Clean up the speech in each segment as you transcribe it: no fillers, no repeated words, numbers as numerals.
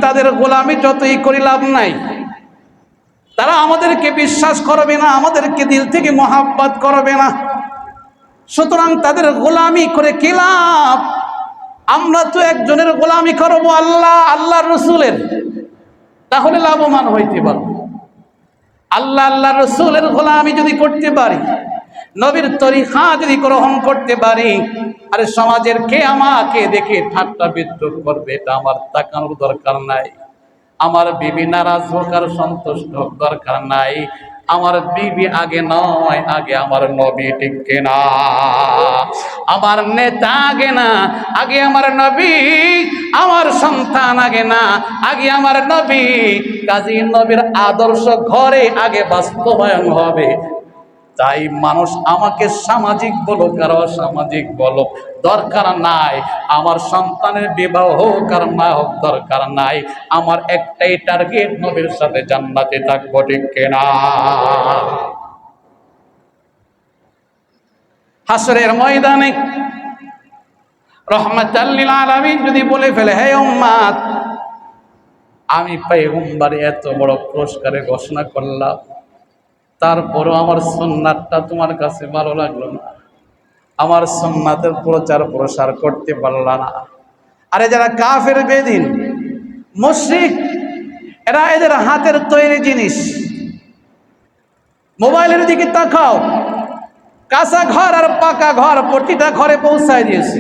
তাদের গোলামি যতই করি লাভ নাই, তারা আমাদেরকে বিশ্বাস করবে না, আমাদেরকে দিল থেকে মহাব্বত করবে না। সুতরাং তাদের গোলামি করে কি লাভ? আমরা তো একজনের গোলামি করব, আল্লাহ, আল্লাহ রসুলের, তাহলে লাভবান হইতে পারবো। আল্লাহ আল্লাহ রসুলের গোলামি যদি করতে পারি, নবীর তরিকা যদি গ্রহণ করতে পারি, আরে সমাজের কে আমাকে দেখে ঠাট্টা বিদ্রুপ করবে এটা আমার তাকানোর দরকার নাই। আমার বিবি নারাজ হোক আর সন্তুষ্ট হোক দরকার নাই। আমার বিবি আগে নয়, আগে আমার নবী, ঠিক কিনা? আমার নেতা আগে না, আগে আমার নবী। আমার সন্তান আগে না, আগে আমার নবী। কাজী নবীর আদর্শ ঘরে আগে বাস্তবায়ন হবে। তাই মানুষ আমাকে সামাজিক বলুক আর অসামাজিক বলুক দরকার নাই, আমার সন্তানের বিবাহ হোক আর না হোক দরকার নাই। আমার একটাই টার্গেট, নবীর সাথে জান্নাতে থাকবো, ঠিক কিনা? হাসরের ময়দানে রাহমাতাল লিল আলামিন যদি বলে ফেলে, হে উম্মত, আমি পয়গম্বর এত বড় পুরস্কারের ঘোষণা করলাম, তারপরও আমার সুন্নাতটা তোমার কাছে ভালো লাগলো না, আমার সুন্নাতের প্রচার প্রসার করতে পারলা না। আরে যারা কাফের, বেদিন, মুশরিক, এরা এদের হাতের তৈরি জিনিস, মোবাইলের দিকে তাকাও, কাঁচা ঘর আর পাকা ঘর প্রতিটা ঘরে পৌঁছায় দিয়েছে।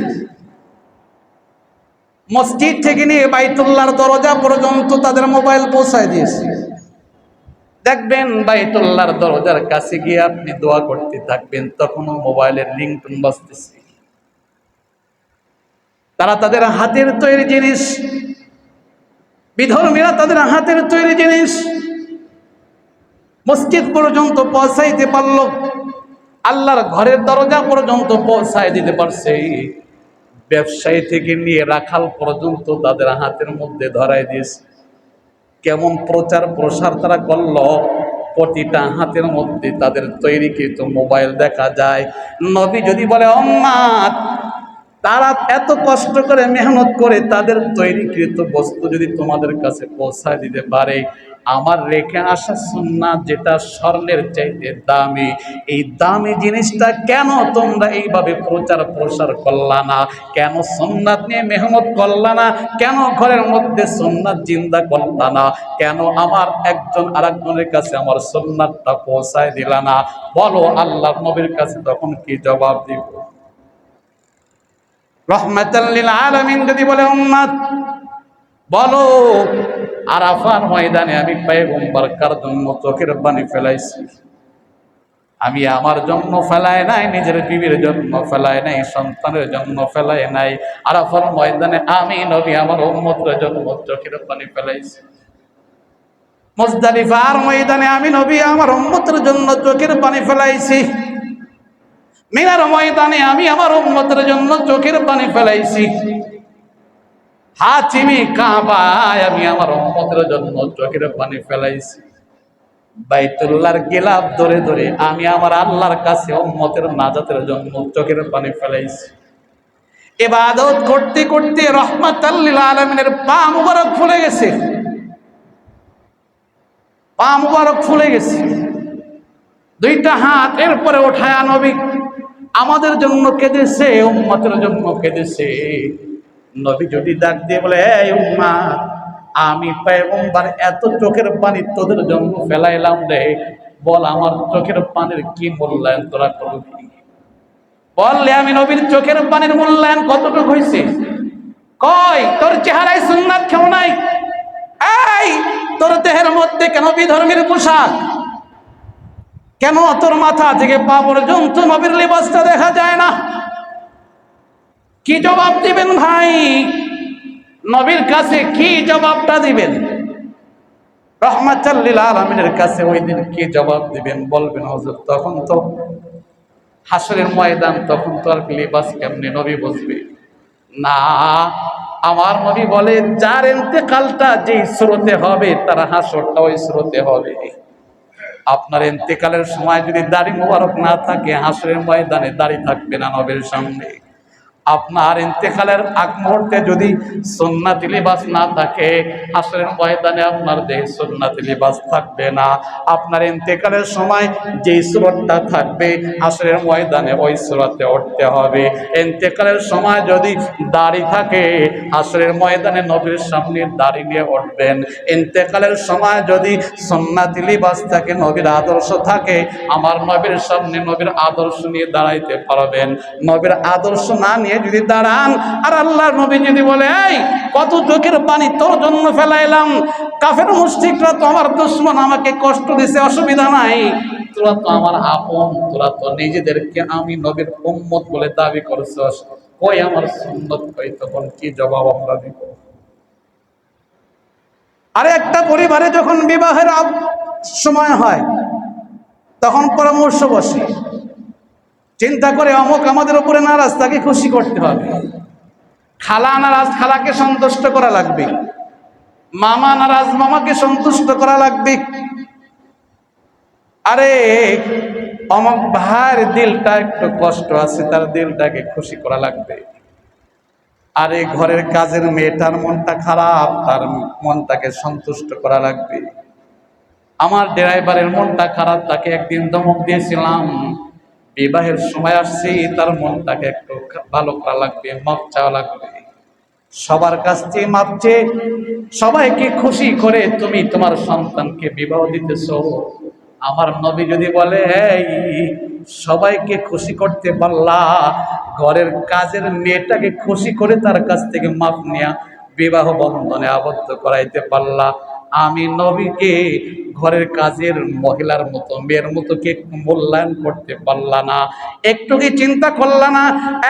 মসজিদ থেকে নিয়ে বাইতুল্লাহর দরজা পর্যন্ত তাদের মোবাইল পৌঁছায় দিয়েছে। দেখবেন বাইতুল্লাহর দরজার কাছে গিয়ে আপনি দোয়া করতে থাকবেন, তখনও মোবাইলের রিংটোন বাজতেছে। তারা তাদের হাতের তৈরি জিনিস, বিধর্মীরা তাদের হাতের তৈরি জিনিস মসজিদ পর্যন্ত পৌঁছাইতে পারলো, আল্লাহর ঘরের দরজা পর্যন্ত পৌঁছায় দিতে পারছে। ব্যবসায়ী থেকে নিয়ে রাখাল পর্যন্ত তাদের হাতের মধ্যে ধরাই দিয়েছে। কেমন প্রচার প্রসার তারা করলো, প্রতিটা হাতের মধ্যে তাদের তৈরিকৃত মোবাইল দেখা যায়। নবী যদি বলে, উম্মত, তারা এত কষ্ট করে মেহনত করে তাদের তৈরিকৃত বস্তু যদি তোমাদের কাছে পৌঁছায় দিতে পারে, আমার রেখে আসা সুন্নাত যেটা স্বর্ণের চাইতে দামি, এই দামি জিনিসটা কেন তোমরা এইভাবে প্রচার প্রসার করলা না? কেন সুন্নাত নিয়ে মেহনত করলা না? কেন ঘরের মধ্যে সুন্নাত জিন্দা করলা না? কেন আমার একজন আরেকজনের কাছে আমার সুন্নাতটা পৌঁছায় দিলা না? বলো, আল্লাহর নবীর কাছে তখন কি জবাব দিব? রাহমাতাল লিল আলামিন যদি বলে, উম্মত বলো, আরাফার ময়দানে আমি পয়গম্বর কার জন্য চোখের পানি ফেলাইছি? আমি আমার জন্য ফেলায় নাই, নিজের বিবির জন্য ফেলায় নাই, সন্তানের জন্য ফেলায় নাই। আরাফার ময়দানে আমি নবী আমার উম্মতের জন্য চোখের পানি ফেলাইছি। মুজদালিফার ময়দানে আমি নবী আমার উম্মতের জন্য চোখের পানি ফেলাইছি। মিনার ময়দানে আমি আমার উম্মতের জন্য চোখের পানি ফেলাইছি। হাতিমি কাবায় আমি আমার উম্মতের জন্য চোখের পানি ফেলাইছি। বাইতুল্লাহর গিলাফ ধরে ধরে আমি আমার আল্লাহর কাছে উম্মতের নাজাতের জন্য চোখের পানি ফেলাইছি। ইবাদত করতে করতে রাহমাতাল লিল আলামিনের পা মুবারক ফুলে গেছে, পা মুবারক ফুলে গেছে। দুইটা হাত এরপরে ওঠায়া নবী আমাদের জন্য কেঁদেছে, উম্মতের জন্য কেঁদেছে। নবী যদি ডাক দিয়ে বলে, এই উম্মত, আমি পয়গম্বর এত চোখের পানি তোদের জন্য ফেলাইলাম রে, বল আমার চোখের পানির কি মূল্যায়ন তোরা করবি? বললে আমি নবীর চোখের পানির মূল্যায়ন কতটুকু হয়েছে? কই তোর চেহারায় সুন্নাত কেউ নাই? এই তোর দেহের মধ্যে কেন বিধর্মীর পোশাক? কেন তোর মাথা থেকে পা পর্যন্ত নবীর লিবাসটা দেখা যায় না? কি জবাব দিবেন ভাই? নবীর কাছে কি জবাবটা দিবেন? রাহমাতাল লিল আলামিনের কাছে ওই দিন কি জবাব দিবেন? বলবেন, হুজুর তখন তো হাসরের ময়দান, তখন তো আর লিবাস কেমনে নবী বুঝবে না। আমার নবী বলে, যার ইন্তেকালটা যেই স্রোতে হবে তার হাসরটা ওই স্রোতে হবে। আপনার ইন্তেকালের সময় যদি দাড়ি মোবারক না থাকে, হাসরের ময়দানে দাড়ি থাকবে না নবীর সামনে। আপনার ইন্তেকালের আগ মুহূর্তে যদি সুন্নতি লিবাস না থাকে, হাসরের ময়দানে আপনার দেহে সুন্নতি লিবাস থাকবে না। আপনার ইন্তেকালের সময় যেই সুরতটা থাকবে, হাসরের ময়দানে ওই সুরতে উঠতে হবে। ইন্তেকালের সময় যদি দাড়ি থাকে, হাসরের ময়দানে নবীর সামনে দাড়ি নিয়ে উঠবেন। ইন্তেকালের সময় যদি সুন্নতি লিবাস থাকে, নবীর আদর্শ থাকে, আমার নবীর সামনে নবীর আদর্শ নিয়ে দাঁড়াইতে পারবেন। নবীর আদর্শ না নিয়ে যদি দাঁড়ান, আর আল্লাহর নবী যদি বলে, এই কত চোখের পানি তোর জন্য ফেলাইলাম, কাফের মুশরিকরা তো আমার দুশমন, আমাকে কষ্ট দিছে, অসুবিধা নাই, তোরা তো আমার আপন, তোরা তো নিজেদেরকে আমি নবীর উম্মত বলে দাবি করছস, কই আমার সুন্নত কই? তখন কি জবাব আমরা দিব? আর একটা পরিবারে যখন বিবাহের সময় হয়, তখন পরামর্শ বসে, চিন্তা করে অমুক আমাদের উপরে নারাজ, তাকে খুশি করতে হবে। খালা নারাজ, খালাকে সন্তুষ্ট করা লাগবে। মামা নারাজ, মামাকে সন্তুষ্ট করা লাগবে। আরে অমুক ভাইয়ের দিলটা একটু কষ্ট আছে, তার দিলটাকে খুশি করা লাগবে। আরে ঘরের কাজের মেয়েটার মনটা খারাপ, তার মনটাকে সন্তুষ্ট করা লাগবে। আমার ড্রাইভারের মনটা খারাপ, তাকে একদিন ধমক দিয়েছিলাম, বিবাহের সময় আসছি, তার মনটাকে একটু ভালো করা লাগবে, মাপ চাওয়া লাগবে। সবার কাছ থেকে মাপ চেয়ে সবাইকে খুশি করে তুমি তোমার সন্তানকে বিবাহ দিতেছ। আমার নবী যদি বলে, এই সবাইকে খুশি করতে পারলা, ঘরের কাজের মেয়েটাকে খুশি করে তার কাছ থেকে মাপ নিয়ে বিবাহ বন্ধনে আবদ্ধ করাইতে পারলা, আমি নবীকে ঘরের কাজের মহিলার মতো, মেয়ের মতো কে মূল্যায়ন করতে পারলা না? একটু কি চিন্তা করলা না?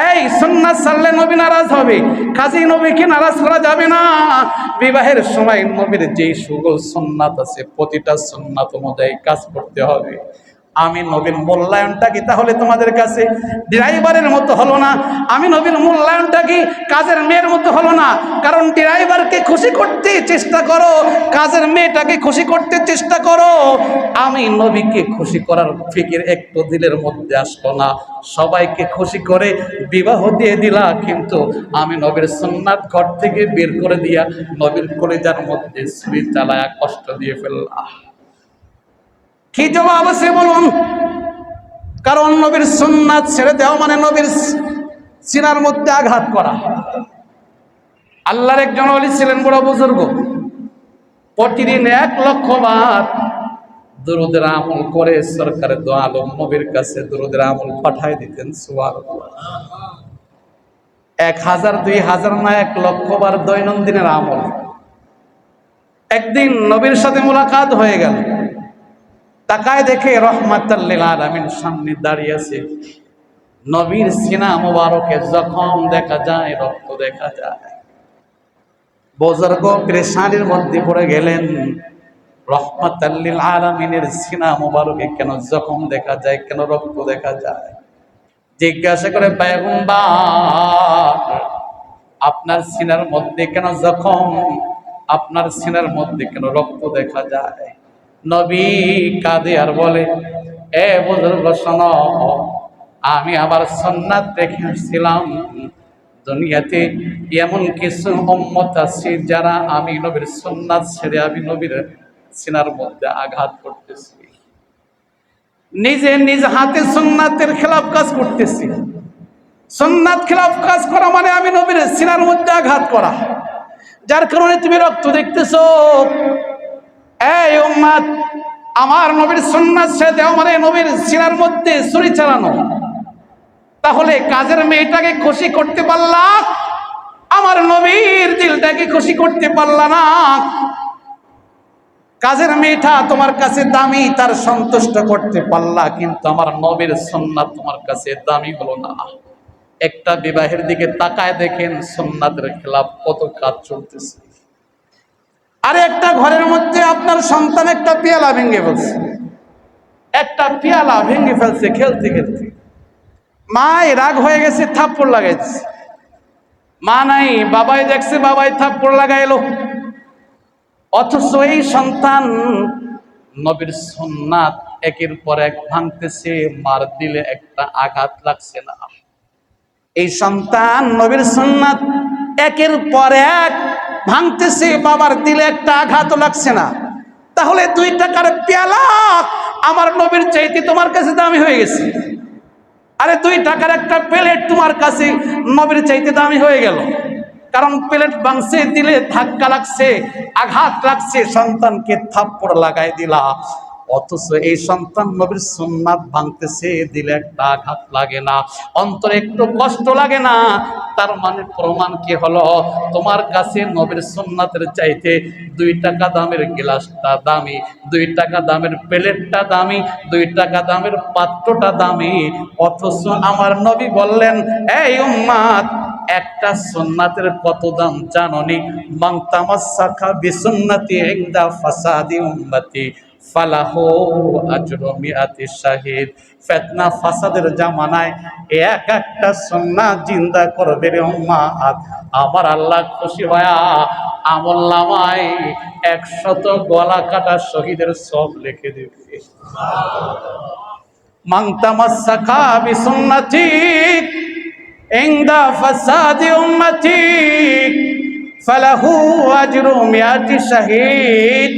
এই সুন্নাত ছাড়লে নবী নারাজ হবে, কাজী নবীকে নারাজ করা যাবে না। বিবাহের সময় নবীর যেই সুগল সুন্নাত আছে, প্রতিটা সুন্নাত অনুযায়ী কাজ করতে হবে। আমি নবীর মূল্যায়নটা কি তাহলে তোমাদের কাছে ড্রাইভারের মতো হলো না? আমি নবীর মূল্যায়নটা কি কাজের মেয়ের মতো হলো না? কারণ ড্রাইভারকে খুশি করতে চেষ্টা করো, কাজের মেয়েটাকে খুশি করতে চেষ্টা করো, আমি নবীকে খুশি করার ফিকির একটু দিলের মধ্যে আসলো না। সবাইকে খুশি করে বিবাহ দিয়ে দিলা, কিন্তু আমি নবীর সুন্নাত ঘর থেকে বের করে দিয়া নবীর কলিজার মধ্যে ছুরি চালায়া কষ্ট দিয়ে ফেললা। কি জবাব আছে বলুন? কারণ নবীর সুন্নাত ছেড়ে দেওয়া মানে নবীর সিনার মধ্যে আঘাত করা। আল্লাহর একজন ওলি ছিলেন, বড় বুজুর্গ, প্রতিদিন 1,00,000 বার দুরূদের আমল করে সরকারের দো আলম নবীর কাছে দুরূদের আমল পাঠায় দিতেন। সুবহানাল্লাহ। 1000, 2000 না, 1,00,000 বার দৈনন্দিনের আমল। একদিন নবীর সাথে মোলাকাত হয়ে গেল, তাকায় দেখে রহমাতাল লিল আলামিন সামনে দাঁড়িয়ে আছে। নবীর সিনা মোবারকে জখম দেখা যায়, রক্ত দেখা যায়। বুজুর্গ পেরেশানির মধ্যে পড়ে গেলেন, রহমাতাল লিল আলামিনের সিনা মোবারকে কেন জখম দেখা যায়, কেন রক্ত দেখা যায়? জিজ্ঞাসা করে, পয়গম্বর, আপনার সিনার মধ্যে কেন জখম, আপনার সিনার মধ্যে কেন রক্ত দেখা যায়? নবী কাঁদে আর বলে, এ বুজুর্গ শোনো, আমি আবার সুন্নাত রেখে আসছিলাম। দুনিয়াতে এমন কিছু উম্মত আছে যারা আমি নবীর সুন্নাত ছেড়ে আমি নবীর সিনার মধ্যে আঘাত করতেছি, নিজে নিজ হাতে সুন্নাতের খেলাফ কাজ করতেছি। সুন্নাত খেলাফ কাজ করা মানে আমি নবীর সিনার মধ্যে আঘাত করা, যার কারণে তুমি রক্ত দেখতেছো। এই উম্মত, আমার নবীর সুন্নাত ছেড়ে দেওয়া মানে নবীর সিনার মধ্যে ছুরি চালানো। তাহলে কাজের মেয়েটাকে খুশি করতে পারলা, আমার নবীর দিলটাকে খুশি করতে পারলা না। কাজের মেয়েটা তোমার কাছে দামি, তার সন্তুষ্ট করতে পারলা, কিন্তু আমার নবীর সুন্নাত তোমার কাছে দামি হলো না। একটা বিবাহের দিকে তাকায় দেখেন সুন্নাতের খেলাফ কত কাজ চলতেছে। আরে একটা ঘরের মধ্যে আপনার সন্তান একটা পেয়ালা ভেঙে ফেলছে, একটা পেয়ালা ভেঙে ফেলছে খেলতে খেলতে, মায় রাগ হয়ে গেছে, থাপ্পড় লাগাইছে। মা নাই, বাবাই দেখছে, বাবাই থাপ্পড় লাগাইলো। অথচ এই সন্তান নবীর সুন্নাত একের পর এক ভাঙতেছে, মার দিলে একটা আঘাত লাগছে না। এই সন্তান নবীর সুন্নাত একের পর এক ভাঙতেছে, বাবার দিলে একটা আঘাত লাগছে না। তাহলে 2 টাকার পেয়ালা আমার নবীর চাইতে তোমার কাছে দামি হয়ে গেছে। আরে 2 টাকার একটা প্লেট তোমার কাছে নবীর চাইতে দামি হয়ে গেল, কারণ প্লেট ভাঙছে, দিলে ধাক্কা লাগছে, আঘাত লাগছে, সন্তানকে থাপ্পড় লাগাই দিলা। অথচ এই সন্তান নবীর সুন্নাত ভাঙতেছে, দিলে একটা আঘাত লাগে না, অন্তরে একটু কষ্ট লাগে না। তার মানে প্রমাণ কি হলো? তোমার কাছে নবীর সুন্নাতের চাইতে 2 টাকা দামের গ্লাসটা দামি, 2 টাকা দামের প্লেটটা দামি, 2 টাকা দামের পাত্রটা দামি। অথচ আমার নবী বললেন, এই উম্মাত, একটা সুন্নাতের কত দাম জানোনি? মান তামাসসাকা বিসুন্নতি ইনদা ফাসাদি উম্মতি ফালাহু আজরু মিআতি শাহিদ। ফিতনা ফাসাদের জামানায় এক একটা সুন্নাত জিন্দা করবে রে উম্মাত, আমার আল্লাহ খুশি হয়া আমলনামায় 100 গলা কাটা শহীদের সব লিখে দেবে। মান তামাসসাকা বিসুন্নতি ইনদা ফাসাদি উম্মতি ফালাহু আজরু মিআতি শাহিদ,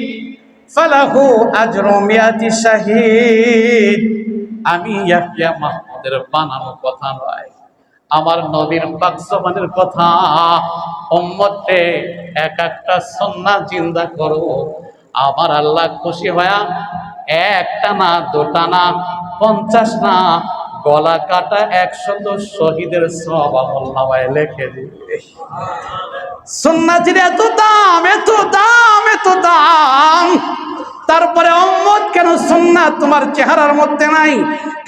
ফালাহু আজরু মিআতি শাহিদ। আমি ইয়াহইয়া মাহমুদের বানানো কথা নয়, আমার নবীর পাক জবানের কথা। উম্মতে এক একটা সুন্নাত জিন্দা করো, আমার আল্লাহ খুশি হয়া একটা না, 2টা না, 50 না, গলা কাটা 100 শহীদের সব আমলনামায় লিখে দিবে। সুন্নাতের এত দাম, এত দাম, এত দাম। তারপরে উম্মত কেন সুন্নাত তোমার চেহারার মধ্যে নাই?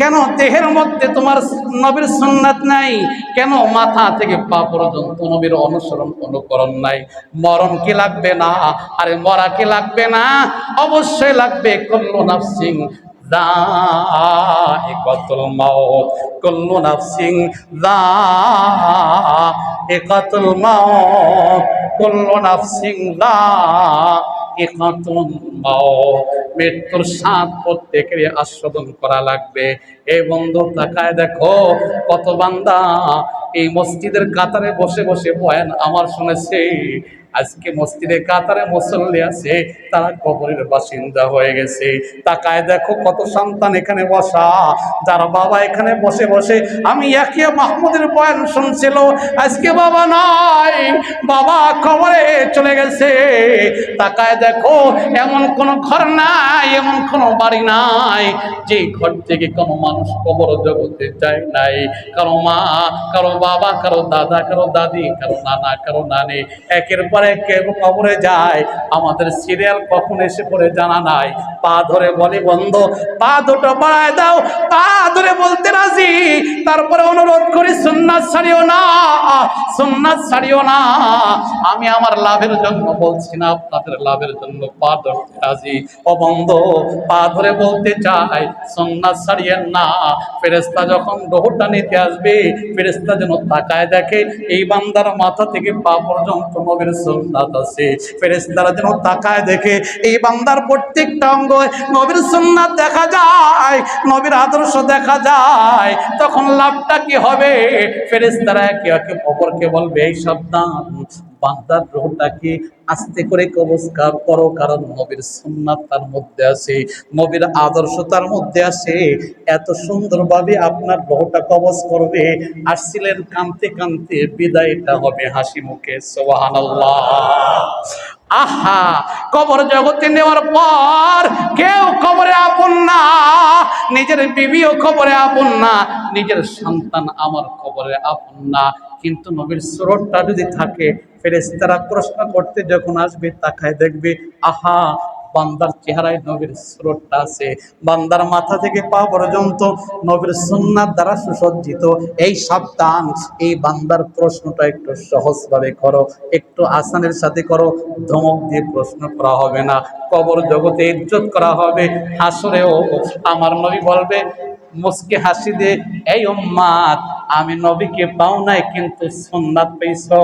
কেন দেহের মধ্যে তোমার নবীর সুন্নাত নাই? কেন মাথা থেকে পা পর্যন্ত নবীর অনুসরণ অনুকরণ নাই? মরণ কি লাগবে না? আরে মরা কি লাগবে না? অবশ্যই লাগবে। কুল্লু নাফসিন যায়িকাতুল মাউত, কুল্লু নাফসিন যায়িকাতুল মাউত, কুল্লু নাফসিন যায়িকাতুল মাউত। মৃত্যুর স্বাদ প্রত্যেকেরই আস্বাদন করা লাগবে। এই বন্ধু তাকায় দেখো, কত বান্দা এই মসজিদের কাতারে বসে বসে বয়ান আমার শুনেছে। আজকে মসজিদে কাতারে মুসল্লি আছে, তারা কবরের বাসিন্দা হয়ে গেছে। তাকায় দেখো কত সন্তান এখানে বসা, যার বাবা এখানে বসে বসে আমি ইয়াহিয়া মাহমুদের বয়ান শুনছিল, আজকে বাবা নাই, বাবা কবরে চলে গেছে। তাকায় দেখো এমন কোনো ঘর নাই, এমন কোনো বাড়ি নাই যে ঘর থেকে কোনো মানুষ কবর জগতে যায় নাই। কারো মা, কারো বাবা, কারো দাদা, কারো দাদি, কারো নানা, কারো নানি একের পর এক কবরে যায়। আমাদের সিরিয়াল কখন এসে পড়ে জানা নাই। পা ধরে বলি, বন্ধ পা দুটো বাড়ায় দাও, পা ধরে বলতে রাজি। তারপরে অনুরোধ করি, সুন্নাত ছাড়িও না, সুন্নাত ছাড়িও না। আমি আমার লাভের জন্য বলছি না, আপনাদের লাভের জন্য পা ধরতে রাজি। ও বন্ধ, পা ধরে বলতে চাই, সুন্নাত ছাড়িয়েন না। ফেরেশতা যখন রূহটা নিতে আসবে, ফেরেশতা যেন তাকায় দেখে এই বান্দার মাথা থেকে পা পর্যন্ত নবীর সুন্নাত আছে। ফেরেশতারা যেন তাকায় দেখে এই বান্দার প্রত্যেকটা অঙ্গ নবীর সুন্নাত দেখা যায়, নবীর আদর্শ দেখা যায়। তখন লাভটা কি হবে? ফেরেশতারা একে একে অপরকে বলবে, এই সাবধান, বান্দার রূহটাকে আস্তে করে কবজ করো, কারণ নবীর সুন্নাত তার মধ্যে আছে, নবীর আদর্শ তার মধ্যে আছে। এত সুন্দরভাবে আপনার রূহটা কবজ করবে। আসছিলেন কাঁদতে কাঁদতে, বিদায়টা হবে হাসি মুখে। সুবহানাল্লাহ। আহা, কবর জগতে নেওয়ার পর কেউ কবরে আপন না, নিজের বিবিও কবরে আপন না, নিজের সন্তান আমার কবরে আপন না। কিন্তু নবীর সুরতটা যদি থাকে, ফেরেশতারা প্রশ্ন করতে যখন আসবে, তাকায় দেখবে, আহা, বান্দার চেহারায় নবীর সুরতটা আছে, বান্দার মাথা থেকে পা পর্যন্ত নবীর সুন্নাত দ্বারা সুসজ্জিত। এই সাবধান, এই বান্দার প্রশ্নটা একটু সহজভাবে করো, একটু আসানের সাথে করো, ধমক দিয়ে প্রশ্ন করা হবে না। কবর জগতে ইজ্জত করা হবে, হাসরেও আমার নবী বলবে মুস্কি হাসি দিয়ে, এই উম্মাত, আমি নবীকে পাও নাই কিন্তু সুন্নাত পেয়েছো।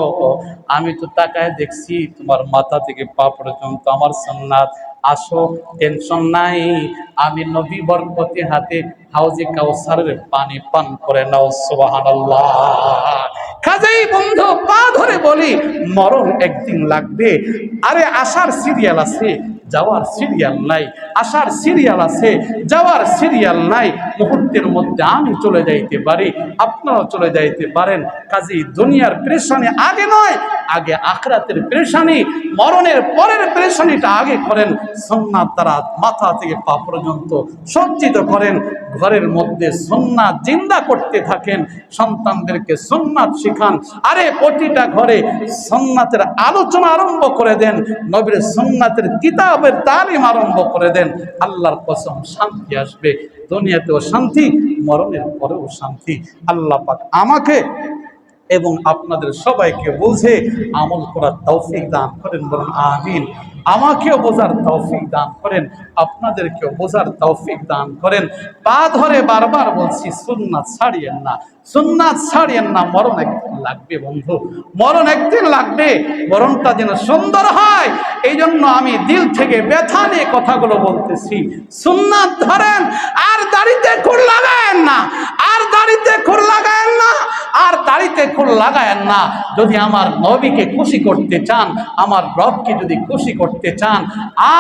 আমি তো তাকায় দেখছি তোমার মাথা থেকে পা পর্যন্ত আমার সুন্নাত, আসো, টেনশন নাই, আমি নবী বরকতি হাতে হাউজে কাউসারের পানি পান করে নাও। সুবহানাল্লাহ। কাজেই বন্ধু, পা ধরে বলি, মরণ একদিন লাগবে। আরে আসার সিরিয়াল আছে, যাওয়ার সিরিয়াল নাই। আসার সিরিয়াল আছে, যাওয়ার সিরিয়াল নাই। মুহূর্তের মধ্যে আমি চলে যাইতে পারি, আপনারাও চলে যাইতে পারেন। কাজেই দুনিয়ার পেরেশানি আগে নয়, আগে আখিরাতের পেরেশানি, মরণের পরের পেরেশানিটা আগে করেন। সুন্নাত দ্বারা মাথা থেকে পা পর্যন্ত সজ্জিত করেন। ঘরের মধ্যে সুন্নাত জিন্দা করতে থাকেন, সন্তানদেরকে সুন্নাত শিখান। আরে প্রতিটা ঘরে সুন্নাতের আলোচনা আরম্ভ করে দেন, নবীর সুন্নাতের কিতাবের তালিম আরম্ভ করে দেন। আল্লাহর কসম, শান্তি আসবে, দুনিয়াতেও শান্তি, মরণের পরেও শান্তি। আল্লাহ পাক আমাকে এবং আপনাদের সবাইকে বুঝে আমল করার তৌফিক দান করেন, বলুন আমিন। আমাকেও বোঝার তৌফিক দান করেন, আপনাদেরকেও বোঝার তৌফিক দান করেন। পা ধরে বারবার বলছি, সুন্নাত ছাড়িয়েন না, সুন্নাত ছাড়িয়েন না। মরণ একদিন লাগবে বন্ধু, মরণ একদিন লাগবে। মরণটা যেন সুন্দর হয়, এই জন্য আমি দিল থেকে ব্যথা নিয়ে কথাগুলো বলতেছি। সুন্নাত ধরেন, আর দাড়িতে খুর লাগায়েন না, আর দাড়িতে খুর লাগায়েন না, আর দাড়িতে খুর লাগায়েন না। যদি আমার নবীকে খুশি করতে চান, আমার রবকে যদি খুশি করতে চান,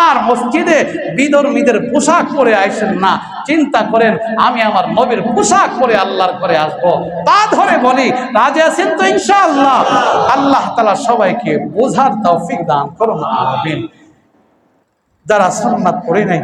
আর মসজিদে বিধর্মীদের পোশাক পরে আইসেন না। চিন্তা করেন, আমি আমার নবীর পোশাক পরে আল্লাহর ঘরে আসবো। তা ধরে বলি, রাজি আছেন তো ইনশাআল্লাহ? আল্লাহ তাআলা সবাইকে বোঝার তৌফিক দান করুন, আমিন। যারা সুন্নাত পড়ে নাই